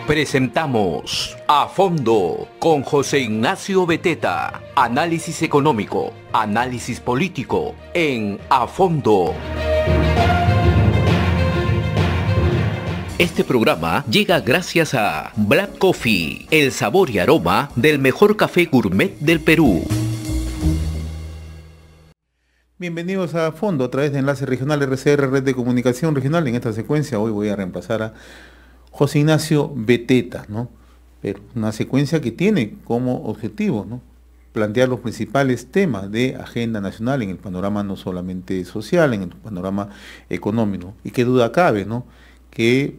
Presentamos A Fondo con José Ignacio Beteta. Análisis económico, análisis político en A Fondo. Este programa llega gracias a Black Coffee, el sabor y aroma del mejor café gourmet del Perú. Bienvenidos a Fondo a través de Enlace Regional RCR, Red de Comunicación Regional. En esta secuencia hoy voy a reemplazar a José Ignacio Beteta, ¿no? Pero una secuencia que tiene como objetivo, ¿no?, plantear los principales temas de agenda nacional en el panorama no solamente social, en el panorama económico. Y qué duda cabe, ¿no?, que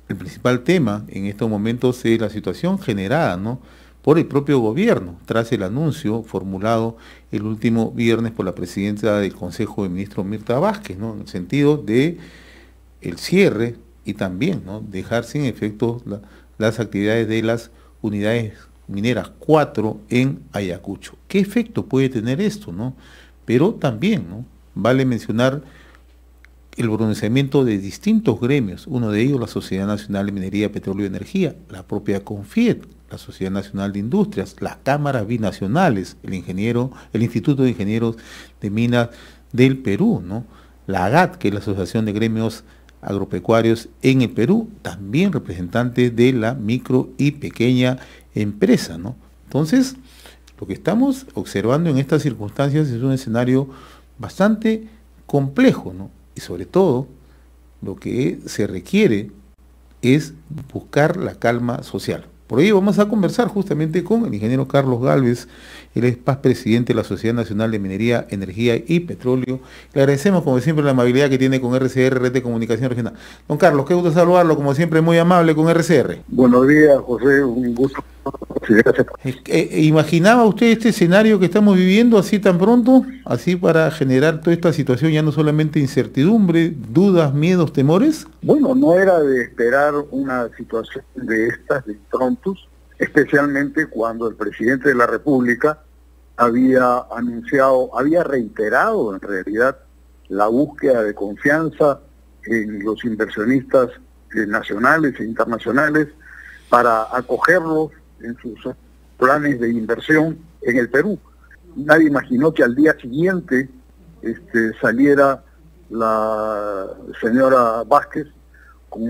el principal tema en estos momentos es la situación generada, ¿no?, por el propio gobierno, tras el anuncio formulado el último viernes por la presidenta del Consejo de Ministros, Mirta Vázquez, ¿no?, en el sentido de el cierre y también, ¿no?, dejar sin efecto las actividades de las unidades mineras 4 en Ayacucho. ¿Qué efecto puede tener esto, no? Pero también, ¿no?, vale mencionar el pronunciamiento de distintos gremios, uno de ellos la Sociedad Nacional de Minería, Petróleo y Energía, la propia CONFIET, la Sociedad Nacional de Industrias, las cámaras binacionales, el Instituto de Ingenieros de Minas del Perú, ¿no?, la AGAT, que es la Asociación de Gremios Agropecuarios en el Perú, también representantes de la micro y pequeña empresa, ¿no? Entonces, lo que estamos observando en estas circunstancias es un escenario bastante complejo, ¿no? Y sobre todo, lo que se requiere es buscar la calma social. Por ello vamos a conversar justamente con el ingeniero Carlos Gálvez, él es presidente de la Sociedad Nacional de Minería, Energía y Petróleo. Le agradecemos como siempre la amabilidad que tiene con RCR, Red de Comunicación Regional. Don Carlos, qué gusto saludarlo, como siempre muy amable con RCR. Buenos días, José, un gusto. ¿Imaginaba usted este escenario que estamos viviendo así tan pronto? Así para generar toda esta situación, ya no solamente incertidumbre, dudas, miedos, temores. Bueno, no era de esperar una situación de estas de prontos, especialmente cuando el presidente de la República había reiterado en realidad la búsqueda de confianza en los inversionistas nacionales e internacionales para acogerlos en sus planes de inversión en el Perú. Nadie imaginó que al día siguiente saliera la señora Vázquez con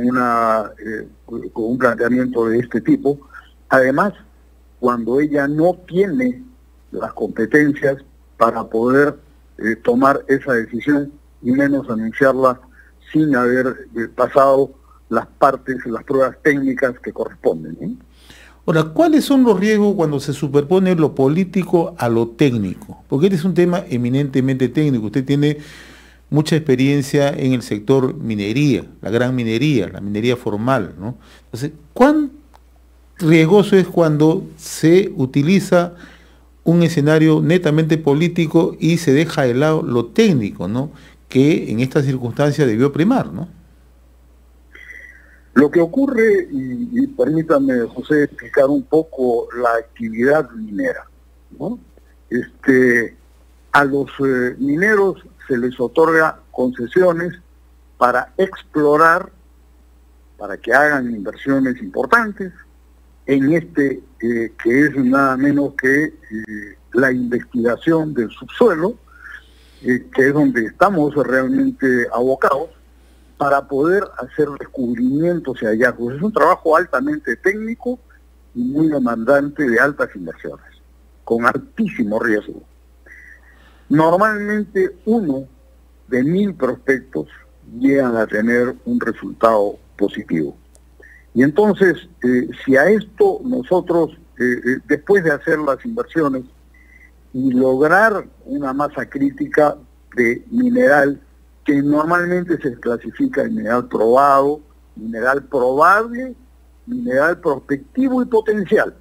un planteamiento de este tipo. Además, cuando ella no tiene las competencias para poder tomar esa decisión y menos anunciarla sin haber pasado las pruebas técnicas que corresponden, ¿eh? Ahora, ¿cuáles son los riesgos cuando se superpone lo político a lo técnico? Porque este es un tema eminentemente técnico. Usted tiene mucha experiencia en el sector minería, la gran minería, la minería formal, ¿no? Entonces, ¿cuán riesgoso es cuando se utiliza un escenario netamente político y se deja de lado lo técnico, ¿no?, que en esta circunstancia debió primar, ¿no? Lo que ocurre, y permítame, José, explicar un poco la actividad minera, ¿no? A los mineros se les otorga concesiones para explorar, para que hagan inversiones importantes en que es nada menos que la investigación del subsuelo, que es donde estamos realmente abocados, para poder hacer descubrimientos y hallazgos. Es un trabajo altamente técnico y muy demandante de altas inversiones, con altísimo riesgo. Normalmente 1 de 1000 prospectos llegan a tener un resultado positivo. Y entonces, si a esto nosotros, después de hacer las inversiones y lograr una masa crítica de mineral, que normalmente se clasifica en mineral probado, mineral probable, mineral prospectivo y potencial.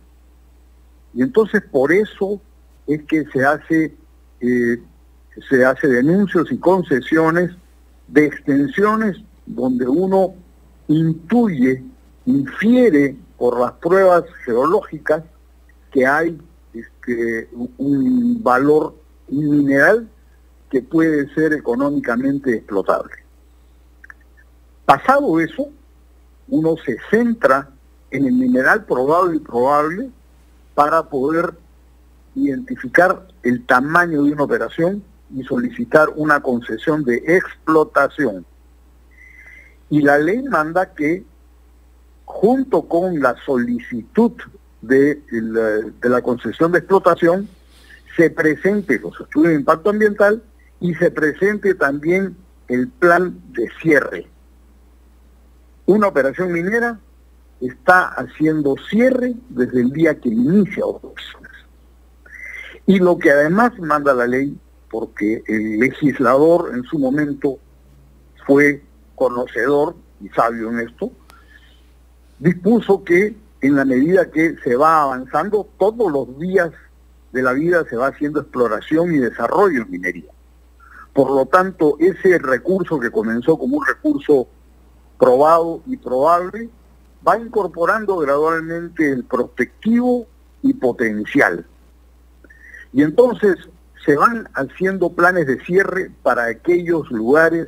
Y entonces por eso es que se hace denuncios y concesiones de extensiones donde uno infiere por las pruebas geológicas que hay un valor mineral que puede ser económicamente explotable. Pasado eso, uno se centra en el mineral probable y probable para poder identificar el tamaño de una operación y solicitar una concesión de explotación. Y la ley manda que, junto con la solicitud de la concesión de explotación, se presente los estudios de impacto ambiental y se presente también el plan de cierre. Una operación minera está haciendo cierre desde el día que inicia operaciones. Y lo que además manda la ley, porque el legislador en su momento fue conocedor y sabio en esto, dispuso que en la medida que se va avanzando, todos los días de la vida se va haciendo exploración y desarrollo en minería. Por lo tanto, ese recurso que comenzó como un recurso probado y probable, va incorporando gradualmente el prospectivo y potencial. Y entonces se van haciendo planes de cierre para aquellos lugares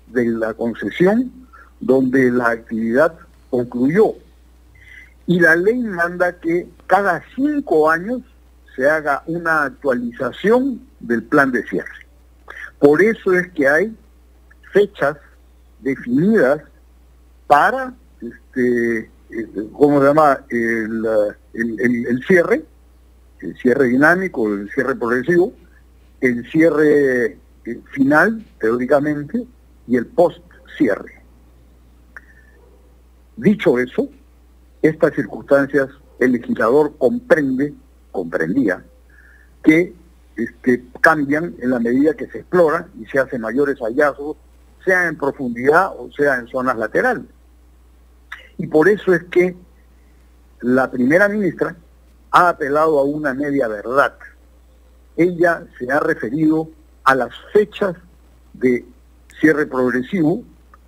de la concesión donde la actividad concluyó. Y la ley manda que cada 5 años se haga una actualización del plan de cierre. Por eso es que hay fechas definidas para ¿cómo se llama? El cierre dinámico, el cierre progresivo, el cierre final, teóricamente, y el post-cierre. Dicho eso, estas circunstancias el legislador comprendía que cambian en la medida que se explora y se hacen mayores hallazgos, sea en profundidad o sea en zonas laterales. Y por eso es que la primera ministra ha apelado a una media verdad. Ella se ha referido a las fechas de cierre progresivo,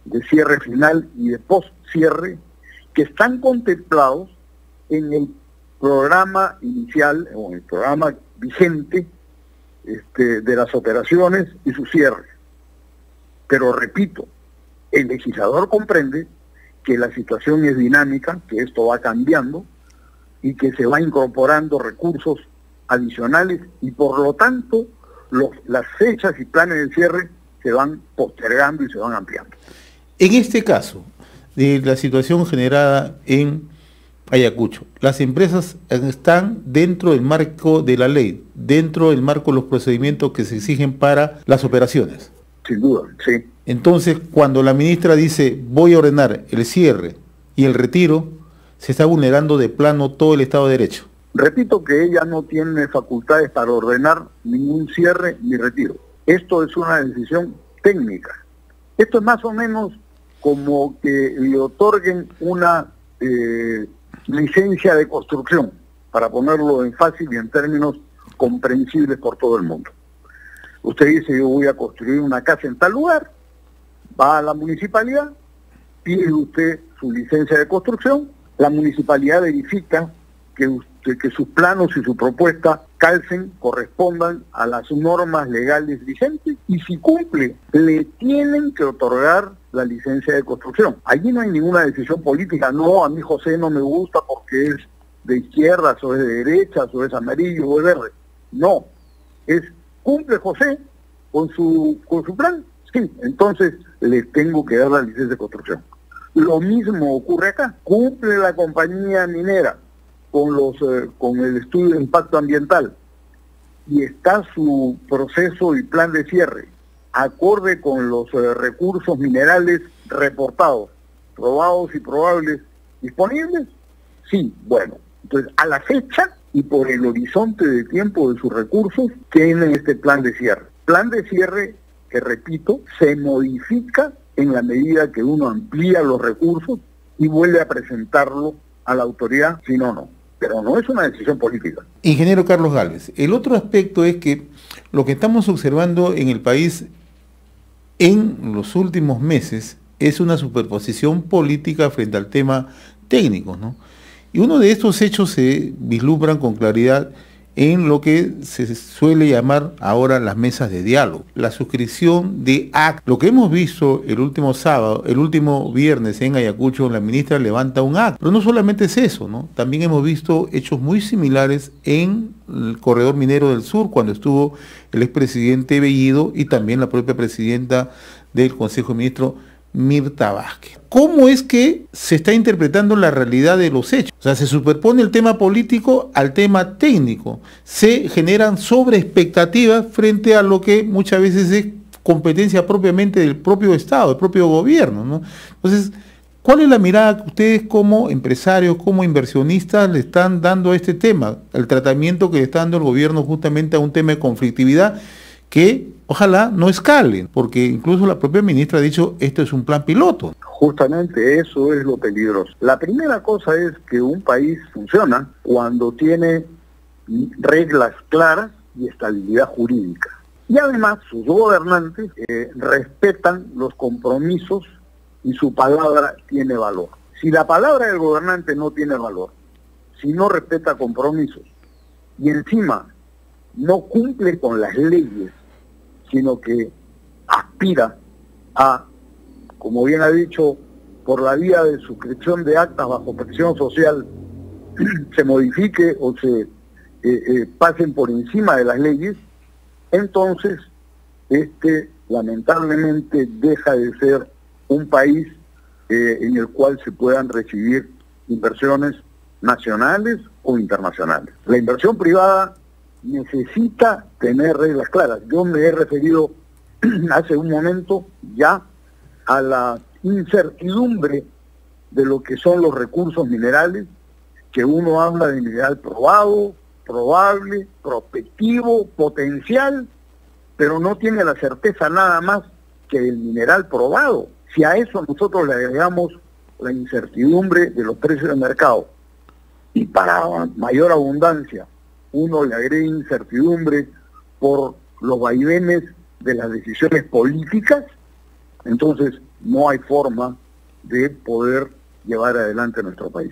de cierre final y de post-cierre que están contemplados en el programa inicial o en el programa vigente de las operaciones y su cierre. Pero repito, el legislador comprende que la situación es dinámica, que esto va cambiando y que se va incorporando recursos adicionales y por lo tanto las fechas y planes de cierre se van postergando y se van ampliando. En este caso, de la situación generada en Ayacucho, las empresas están dentro del marco de la ley, dentro del marco de los procedimientos que se exigen para las operaciones. Sin duda, sí. Entonces, cuando la ministra dice voy a ordenar el cierre y el retiro, se está vulnerando de plano todo el Estado de Derecho. Repito que ella no tiene facultades para ordenar ningún cierre ni retiro. Esto es una decisión técnica. Esto es más o menos como que le otorguen una licencia de construcción, para ponerlo en fácil y en términos comprensibles por todo el mundo. Usted dice, yo voy a construir una casa en tal lugar, va a la municipalidad, pide usted su licencia de construcción, la municipalidad verifica que sus planos y su propuesta calcen, correspondan a las normas legales vigentes y si cumple, le tienen que otorgar la licencia de construcción. Allí no hay ninguna decisión política, no, a mí José no me gusta porque es de izquierdas o es de derechas o es amarillo o es verde. No, es ¿cumple José con su plan? Sí, entonces le tengo que dar la licencia de construcción. Lo mismo ocurre acá, cumple la compañía minera con el estudio de impacto ambiental y está su proceso y plan de cierre acorde con los recursos minerales reportados, probados y probables disponibles, sí, bueno, entonces a la fecha y por el horizonte de tiempo de sus recursos tienen este plan de cierre. Plan de cierre que, repito, se modifica en la medida que uno amplía los recursos y vuelve a presentarlo a la autoridad, si no, no. Pero no es una decisión política. Ingeniero Carlos Gálvez, el otro aspecto es que lo que estamos observando en el país en los últimos meses es una superposición política frente al tema técnico, ¿no? Y uno de estos hechos se vislumbran con claridad en lo que se suele llamar ahora las mesas de diálogo. La suscripción de actas. Lo que hemos visto el último sábado, el último viernes en Ayacucho, la ministra levanta un acta. Pero no solamente es eso, ¿no? También hemos visto hechos muy similares en el corredor minero del sur, cuando estuvo el expresidente Bellido y también la propia presidenta del Consejo de Ministros, Mirta Vázquez. ¿Cómo es que se está interpretando la realidad de los hechos? O sea, se superpone el tema político al tema técnico. Se generan sobreexpectativas frente a lo que muchas veces es competencia propiamente del propio Estado, del propio gobierno, ¿no? Entonces, ¿cuál es la mirada que ustedes como empresarios, como inversionistas le están dando a este tema? El tratamiento que le está dando el gobierno justamente a un tema de conflictividad que ojalá no escalen, porque incluso la propia ministra ha dicho, esto es un plan piloto. Justamente eso es lo peligroso. La primera cosa es que un país funciona cuando tiene reglas claras y estabilidad jurídica. Y además sus gobernantes respetan los compromisos y su palabra tiene valor. Si la palabra del gobernante no tiene valor, si no respeta compromisos y encima no cumple con las leyes, sino que aspira a, como bien ha dicho, por la vía de suscripción de actas bajo presión social, se modifique o se pasen por encima de las leyes, entonces lamentablemente deja de ser un país en el cual se puedan recibir inversiones nacionales o internacionales. La inversión privada necesita tener reglas claras. Yo me he referido hace un momento ya a la incertidumbre de lo que son los recursos minerales, que uno habla de mineral probado, probable, prospectivo, potencial, pero no tiene la certeza nada más que el mineral probado. Si a eso nosotros le agregamos la incertidumbre de los precios del mercado y para mayor abundancia uno le agrega incertidumbre por los vaivenes de las decisiones políticas, entonces no hay forma de poder llevar adelante nuestro país.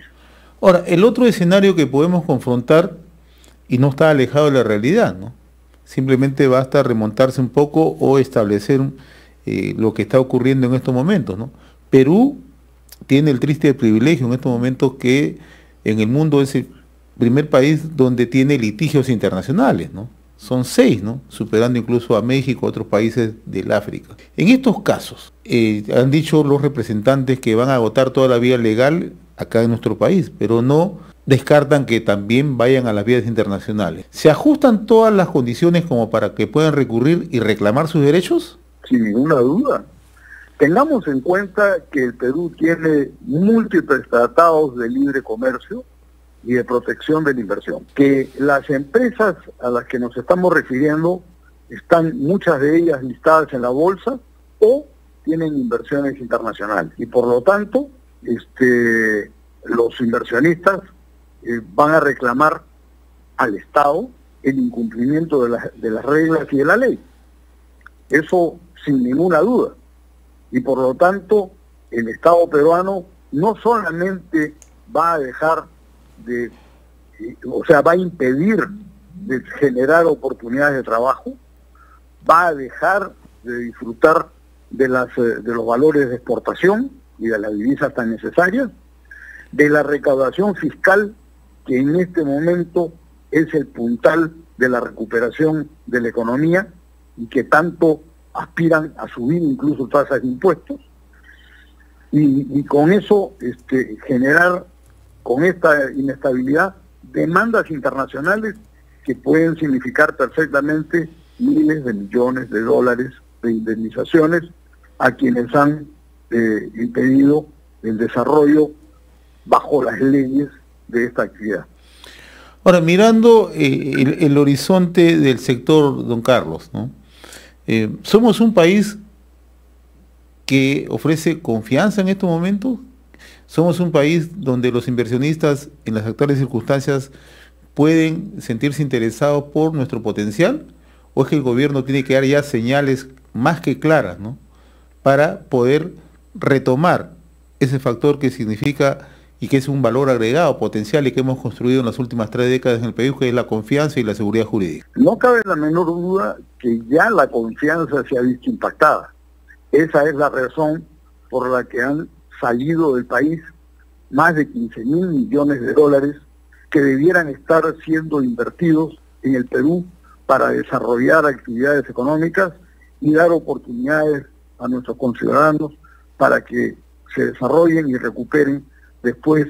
Ahora, el otro escenario que podemos confrontar, y no está alejado de la realidad, ¿no? Simplemente basta remontarse un poco o establecer lo que está ocurriendo en estos momentos, ¿no? Perú tiene el triste privilegio en estos momentos que en el mundo es el primer país donde tiene litigios internacionales, ¿no? Son 6, ¿no? Superando incluso a México, otros países del África. En estos casos, han dicho los representantes que van a agotar toda la vía legal acá en nuestro país, pero no descartan que también vayan a las vías internacionales. ¿Se ajustan todas las condiciones como para que puedan recurrir y reclamar sus derechos? Sin ninguna duda. Tengamos en cuenta que el Perú tiene múltiples tratados de libre comercio y de protección de la inversión, que las empresas a las que nos estamos refiriendo están muchas de ellas listadas en la bolsa o tienen inversiones internacionales y por lo tanto los inversionistas van a reclamar al Estado el incumplimiento de las reglas y de la ley, eso sin ninguna duda, y por lo tanto el Estado peruano no solamente va a dejar va a impedir de generar oportunidades de trabajo, va a dejar de disfrutar de los valores de exportación y de las divisas tan necesarias, de la recaudación fiscal que en este momento es el puntal de la recuperación de la economía y que tanto aspiran a subir incluso tasas de impuestos, y con eso generar con esta inestabilidad demandas internacionales que pueden significar perfectamente miles de millones de dólares de indemnizaciones a quienes han impedido el desarrollo bajo las leyes de esta actividad. Ahora, mirando el horizonte del sector, don Carlos, ¿no? Somos un país que ofrece confianza en estos momentos. Somos un país donde los inversionistas en las actuales circunstancias pueden sentirse interesados por nuestro potencial, o es que el gobierno tiene que dar ya señales más que claras, ¿no?, para poder retomar ese factor que significa y que es un valor agregado potencial y que hemos construido en las últimas 3 décadas en el país, que es la confianza y la seguridad jurídica. No cabe la menor duda que ya la confianza se ha visto impactada. Esa es la razón por la que han salido del país más de 15.000 millones de dólares que debieran estar siendo invertidos en el Perú para desarrollar actividades económicas y dar oportunidades a nuestros conciudadanos para que se desarrollen y recuperen después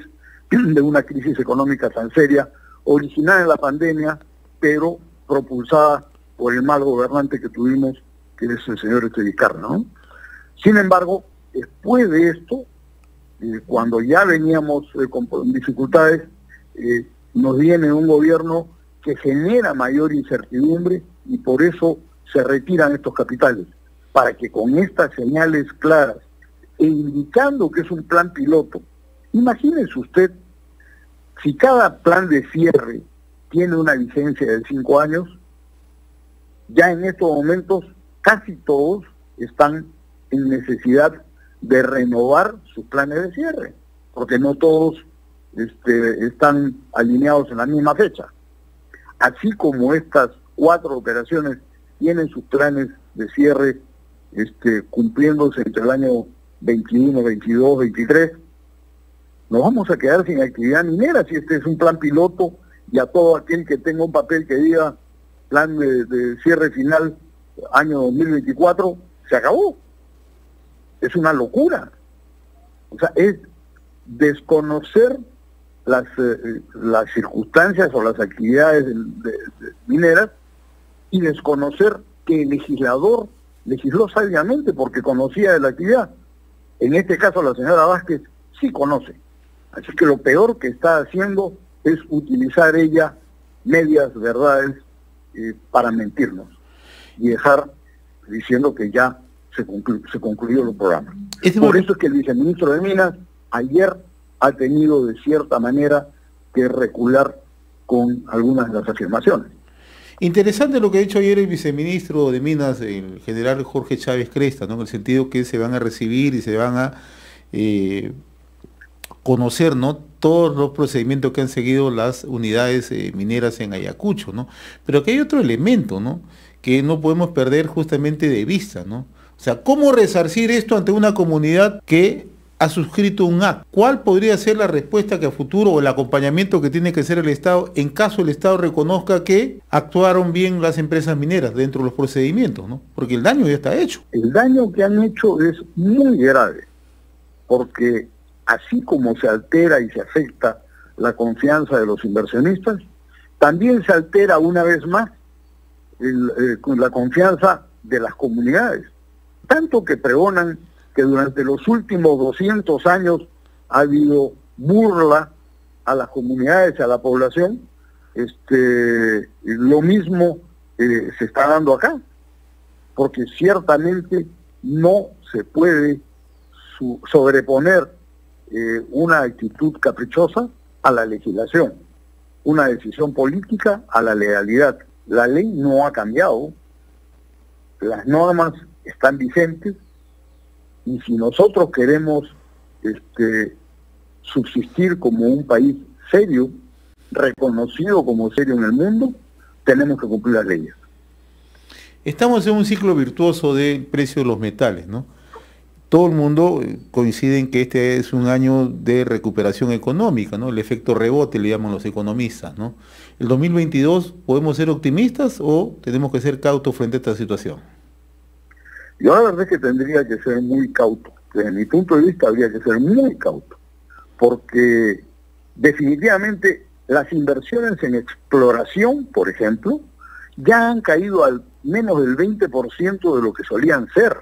de una crisis económica tan seria, originada en la pandemia, pero propulsada por el mal gobernante que tuvimos, que es el señor Vizcarra, ¿no? Sin embargo, después de esto, cuando ya veníamos con dificultades, nos viene un gobierno que genera mayor incertidumbre y por eso se retiran estos capitales, para que con estas señales claras e indicando que es un plan piloto, imagínese usted, si cada plan de cierre tiene una vigencia de 5 años, ya en estos momentos casi todos están en necesidad de renovar sus planes de cierre, porque no todos están alineados en la misma fecha. Así como estas 4 operaciones tienen sus planes de cierre cumpliéndose entre el año 21, 22, 23, nos vamos a quedar sin actividad minera si este es un plan piloto, y a todo aquel que tenga un papel que diga plan de cierre final año 2024, se acabó. Es una locura. O sea, es desconocer las circunstancias o las actividades mineras y desconocer que el legislador legisló sabiamente porque conocía de la actividad. En este caso la señora Vázquez sí conoce. Así que lo peor que está haciendo es utilizar ella medias verdades para mentirnos y dejar diciendo que ya se concluyó el programa. Por eso es que el viceministro de Minas ayer ha tenido de cierta manera que recular con algunas de las afirmaciones. Interesante lo que ha dicho ayer el viceministro de Minas, el general Jorge Chávez Cresta, ¿no? En el sentido que se van a recibir y se van a conocer, ¿no?, todos los procedimientos que han seguido las unidades mineras en Ayacucho, ¿no? Pero que hay otro elemento, ¿no?, que no podemos perder justamente de vista, ¿no? O sea, ¿cómo resarcir esto ante una comunidad que ha suscrito un acta? ¿Cuál podría ser la respuesta que a futuro o el acompañamiento que tiene que hacer el Estado en caso el Estado reconozca que actuaron bien las empresas mineras dentro de los procedimientos, ¿no? Porque el daño ya está hecho. El daño que han hecho es muy grave, porque así como se altera y se afecta la confianza de los inversionistas, también se altera una vez más la confianza de las comunidades. Tanto que pregonan que durante los últimos 200 años ha habido burla a las comunidades, a la población, lo mismo se está dando acá, porque ciertamente no se puede sobreponer una actitud caprichosa a la legislación, una decisión política a la legalidad. La ley no ha cambiado, las normas están vigentes, y si nosotros queremos subsistir como un país serio, reconocido como serio en el mundo, tenemos que cumplir las leyes. Estamos en un ciclo virtuoso del precio de los metales, ¿no? Todo el mundo coincide en que este es un año de recuperación económica, ¿no? El efecto rebote le llaman los economistas, ¿no? ¿El 2022 podemos ser optimistas o tenemos que ser cautos frente a esta situación? Yo la verdad es que tendría que ser muy cauto. Desde mi punto de vista habría que ser muy cauto, porque definitivamente las inversiones en exploración, por ejemplo, ya han caído al menos del 20% de lo que solían ser.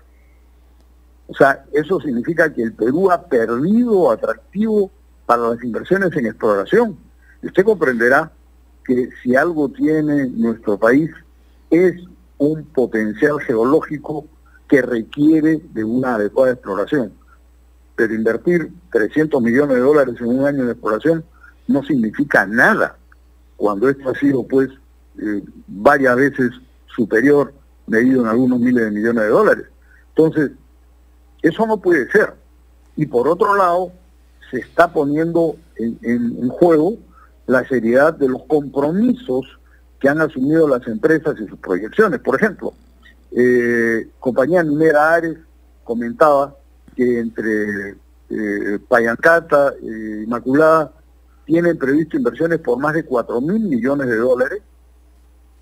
O sea, eso significa que el Perú ha perdido atractivo para las inversiones en exploración. Y usted comprenderá que si algo tiene nuestro país es un potencial geológico que requiere de una adecuada exploración. Pero invertir 300 millones de dólares en un año de exploración no significa nada, cuando esto ha sido pues varias veces superior, medido en algunos miles de millones de dólares. Entonces, eso no puede ser. Y por otro lado, se está poniendo en juego la seriedad de los compromisos que han asumido las empresas y sus proyecciones. Por ejemplo, compañía minera Ares comentaba que entre Pallancata e Inmaculada tienen previsto inversiones por más de 4.000 millones de dólares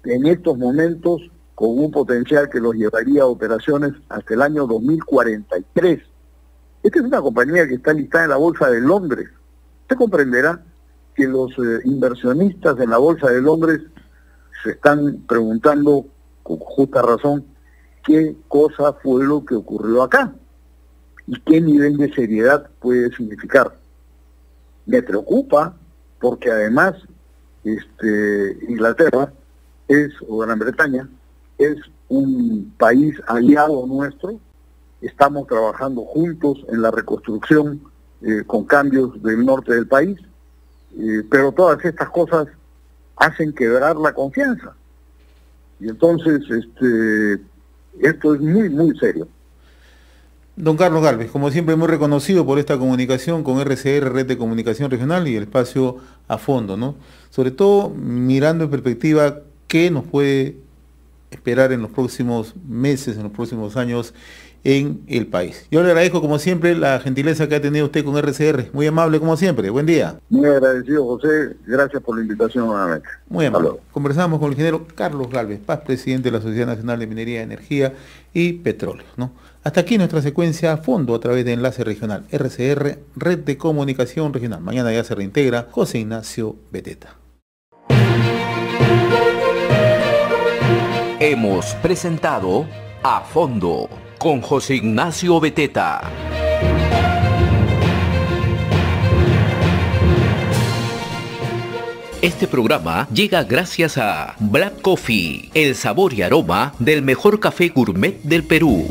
en estos momentos, con un potencial que los llevaría a operaciones hasta el año 2043. Esta es una compañía que está listada en la Bolsa de Londres. Usted comprenderá que los inversionistas en la Bolsa de Londres se están preguntando, con justa razón, qué cosa fue lo que ocurrió acá y qué nivel de seriedad puede significar. Me preocupa porque además Inglaterra o Gran Bretaña es un país aliado nuestro. Estamos trabajando juntos en la reconstrucción con cambios del norte del país, pero todas estas cosas hacen quebrar la confianza. Y entonces esto es muy, muy serio. Don Carlos Gálvez, como siempre, muy reconocido por esta comunicación con RCR, Red de Comunicación Regional, y el espacio a fondo, ¿no? Sobre todo mirando en perspectiva qué nos puede esperar en los próximos meses, en los próximos años en el país. Yo le agradezco como siempre la gentileza que ha tenido usted con RCR, muy amable como siempre, buen día. Muy agradecido, José, gracias por la invitación nuevamente. Muy amable. Conversamos con el ingeniero Carlos Gálvez Paz, presidente de la Sociedad Nacional de Minería, Energía y Petróleo, ¿no? Hasta aquí nuestra secuencia a fondo a través de Enlace Regional, RCR, Red de Comunicación Regional. Mañana ya se reintegra José Ignacio Beteta. Hemos presentado A Fondo con José Ignacio Beteta. Este programa llega gracias a Black Coffee, el sabor y aroma del mejor café gourmet del Perú.